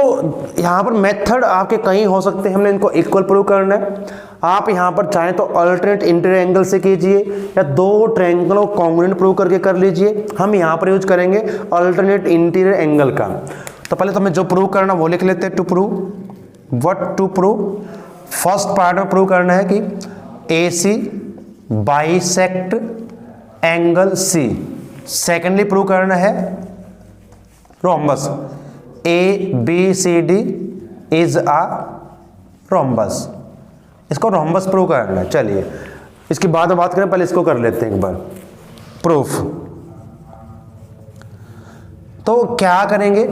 यहाँ पर मेथड आपके कई हो सकते हैं, हमने इनको इक्वल प्रूव करना है। आप यहाँ पर चाहें तो अल्टरनेट इंटीरियर एंगल से कीजिए या दो ट्रायंगल को कॉन्ग्रुएंट प्रूव करके कर लीजिए। हम यहाँ पर यूज करेंगे अल्टरनेट इंटीरियर एंगल का। तो पहले तो हमें जो प्रूव करना वो लिख लेते हैं, to prove, what to prove. First part में प्रूव करना है कि AC bisect angle C। Secondly prove करना है rhombus, ABCD is a rhombus. इसको रोम्बस प्रूव करना है। चलिए इसकी बाद में बात करें, पहले इसको कर लेते हैं एक बार प्रूफ। तो क्या करेंगे,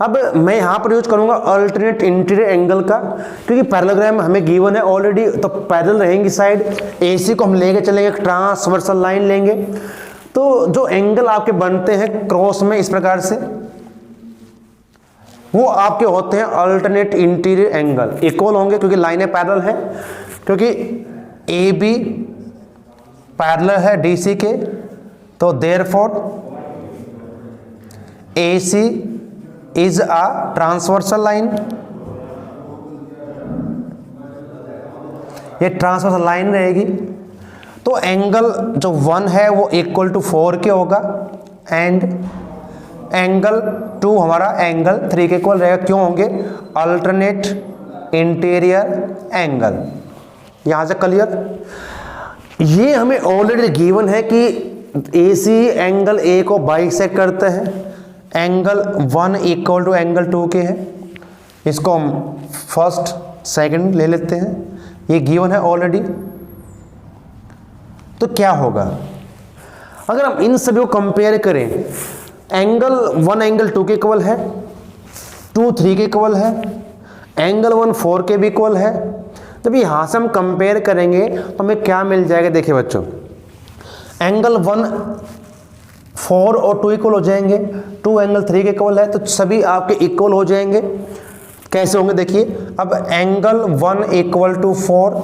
अब मैं यहां पर यूज करूंगा अल्टरनेट इंटीरियर एंगल का, क्योंकि पैरेललोग्राम हमें गिवन है ऑलरेडी, तो पैरेलल रहेंगी साइड। AC को हम लेके चलेंगे, ट्रांसवर्सल लाइन लेंगे, तो जो एंगल आपके बनते हैं क्रॉस में इस प्रकार से, वो आपके होते हैं अल्टरनेट इंटीरियर एंगल, इक्वल होंगे क्योंकि लाइनें पैरेलल हैं, क्योंकि AB पैरेलल है DC के, तो therefore AC is a transversal line. ये ट्रांसवर्सल लाइन रहेगी, तो एंगल जो 1 है वो इक्वल टू 4 के होगा एंड एंगल 2 हमारा एंगल 3 के इक्वल रहेगा। क्यों होंगे, अल्टरनेट इंटीरियर एंगल। यहां से क्लियर। ये हमें ऑलरेडी गिवन है कि AC एंगल A को बाइसेक्ट करते हैं, एंगल 1 इक्वल टू एंगल 2 के है। इसको हम फर्स्ट सेकंड ले लेते हैं, ये गिवन है ऑलरेडी। तो क्या होगा अगर हम इन सभी को कंपेयर करें, एंगल 1 एंगल 2 के इक्वल है, 2 3 के इक्वल है, एंगल 1 4 के भी इक्वल है। जब यहां से हम कंपेयर करेंगे तो हमें क्या मिल जाएगा, देखिए बच्चों, एंगल 1 4 और 2 इक्वल हो जाएंगे, 2 एंगल 3 के इक्वल है, तो सभी आपके इक्वल हो जाएंगे। कैसे होंगे देखिए, अब एंगल 1 इक्वल टू 4,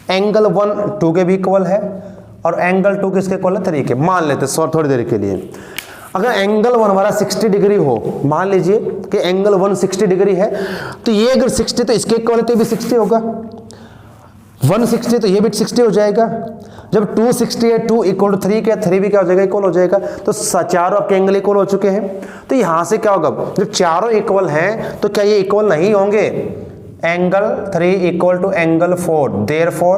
एंगल 1 2 के भी इक्वल है और एंगल 2 किसके इक्वल है, 3 के। मान लेते हैं थोड़ी देर के लिए, अगर एंगल 1 हमारा 60 डिग्री हो, मान लीजिए कि एंगल 1 60 डिग्री है, तो ये अगर 60 तो इसके इक्वल है, तो ये भी 60 होगा। 160 तो ये भी 60 हो जाएगा। जब 260 है, 2 इक्वल टू 3 के, 3 भी क्या हो जाएगा, इक्वल हो जाएगा। तो चारों आपके एंगल इक्वल हो चुके हैं। तो यहां से क्या होगा, जब चारों इक्वल हैं तो क्या ये इक्वल नहीं होंगे, angle 3 equal to angle 4, therefore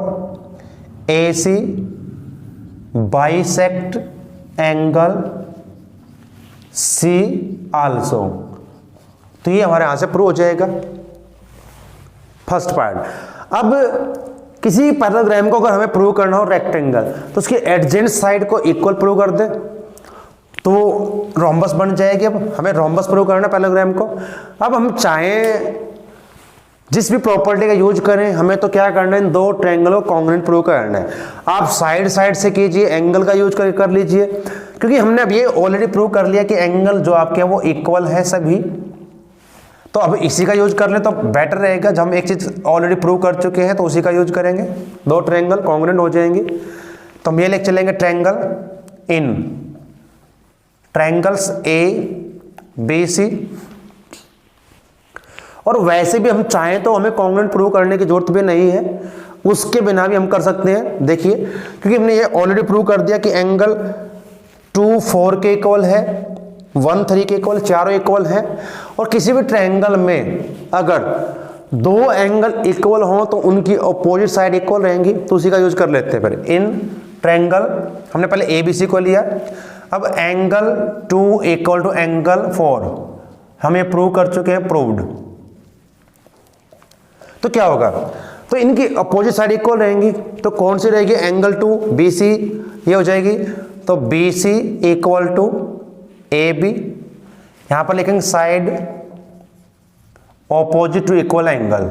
AC bisect angle C also. तो ये हमारे यहां से प्रूव हो जाएगा फर्स्ट पार्ट। अब किसी पैरेललोग्राम को अगर हमें प्रूव करना हो रेक्टेंगल, तो उसकी एडजेंट साइड को इक्वल प्रूव कर दे तो रोम्बस बन जाएगी। अब हमें रोम्बस प्रूव करना है पैरेललोग्राम को। अब हम चाहें जिस भी प्रॉपर्टी का यूज करें, हमें तो क्या करना है, इन दो ट्रायंगल को कॉन्ग्रुएंट प्रूव करना है। आप साइड साइड से कीजिए, एंगल का यूज करके कर लीजिए, क्योंकि हमने अब ये ऑलरेडी प्रूव कर लिया कि एंगल जो आपके हैं वो इक्वल है सभी। तो अब इसी का यूज कर लें तो बेटर रहेगा। जब हम एक चीज ऑलरेडी प्रूव कर चुके हैं तो उसी का यूज करेंगे, दो ट्रायंगल कॉन्ग्रुएंट हो जाएंगे। तो हम ये लेके चलेंगे, ट्रायंगल इन ट्रायंगल्स ABC। और वैसे भी हम चाहें तो हमें कॉन्ग्रुएंट प्रूव करने की जरूरत भी नहीं है, उसके बिना भी हम कर सकते हैं। देखिए, क्योंकि हमने ये ऑलरेडी प्रूव कर दिया कि एंगल 2 4 के इक्वल है, 1 3 के इक्वल, चारों इक्वल है। और किसी भी ट्रायंगल में अगर दो एंगल इक्वल हो तो उनकी अपोजिट साइड इक्वल रहेंगी, तो उसी का यूज कर लेते हैं। फिर इन ट्रायंगल हमने पहले ABC को लिया, अब एंगल 2 इक्वल टू एंगल 4 हम ये प्रूव कर चुके हैं, प्रूव्ड। तो क्या होगा, तो इनकी अपोजिट साइड इक्वल रहेंगी, तो कौन सी रहेगी, एंगल 2 BC ये हो जाएगी। तो BC इक्वल टू AB, यहां पर लिखेंगे side opposite to equal angle.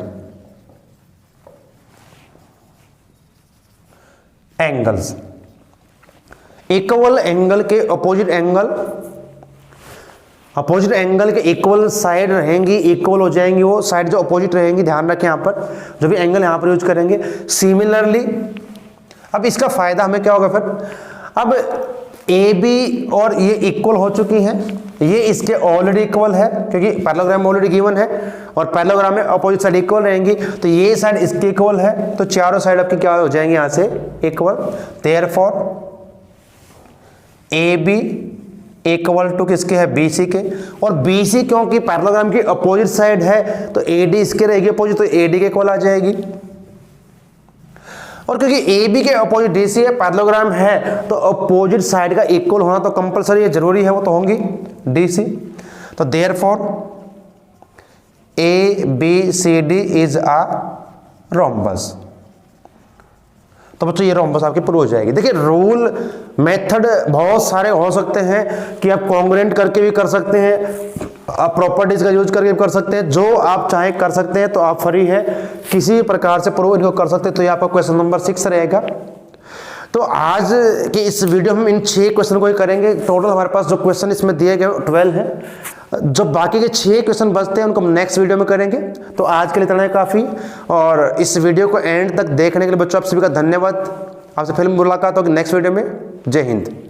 Angles. Equal angle के अपोजिट एंगल के इक्वल साइड रहेंगी, इक्वल हो जाएंगी वो साइड जो अपोजिट रहेंगी। ध्यान रखें यहाँ पर जो भी एंगल यहाँ पर यूज करेंगे। सिमिलरली अब इसका फायदा हमें क्या होगा फिर, अब ए बी और ये इक्वल हो चुकी हैं, ये इसके ऑलरेडी इक्वल है क्योंकि पैरेललोग्राम ऑलरेडी गिवन है, और पैरेललोग्राम में अपोजिट साइड इक्वल रहेंगी, तो ये साइड इसके इक्वल है, तो चारों साइड आपके क्या हो जाएंगे यहाँ से equal. Therefore A B equal to किसके है, बी सी के, और बी सी क्योंकि पैरेललोग्राम की अपोजिट साइड है तो ए डी इसके रहेगी अपोजिट, तो ए डी के इक्वल आ जाएगी। और क्योंकि ए बी के अपोजिट डी सी है, पैरेललोग्राम है, तो अपोजिट साइड का इक्वल होना तो कंपलसरी है, जरूरी है, वो तो होंगी डी सी। तो therefore A B C D is a rhombus. तो बच्चों ये रोम्बस आपकी प्रूव हो जाएगी। देखिए रूल मेथड बहुत सारे हो सकते हैं कि आप कॉन्ग्रुएंट करके भी कर सकते हैं, आप प्रॉपर्टीज का यूज करके भी कर सकते हैं, जो आप चाहे कर सकते हैं, तो आप फ्री है किसी भी प्रकार से प्रूव इनको कर सकते हैं। तो ये आपका क्वेश्चन नंबर 6 रहेगा। तो आज की इस वीडियो में इन 6 क्वेश्चन को ही करेंगे। टोटल हमारे पास जो क्वेश्चन इसमें दिए गए 12 हैं, जो बाकी के 6 क्वेश्चन बचते हैं उनको हम नेक्स्ट वीडियो में करेंगे। तो आज के लिए इतना ही काफ़ी, और इस वीडियो को एंड तक देखने के लिए बच्चों आप सभी का धन्यवाद। आपसे फिर मुलाकात होगी नेक्स्ट वीडियो में। जय हिंद।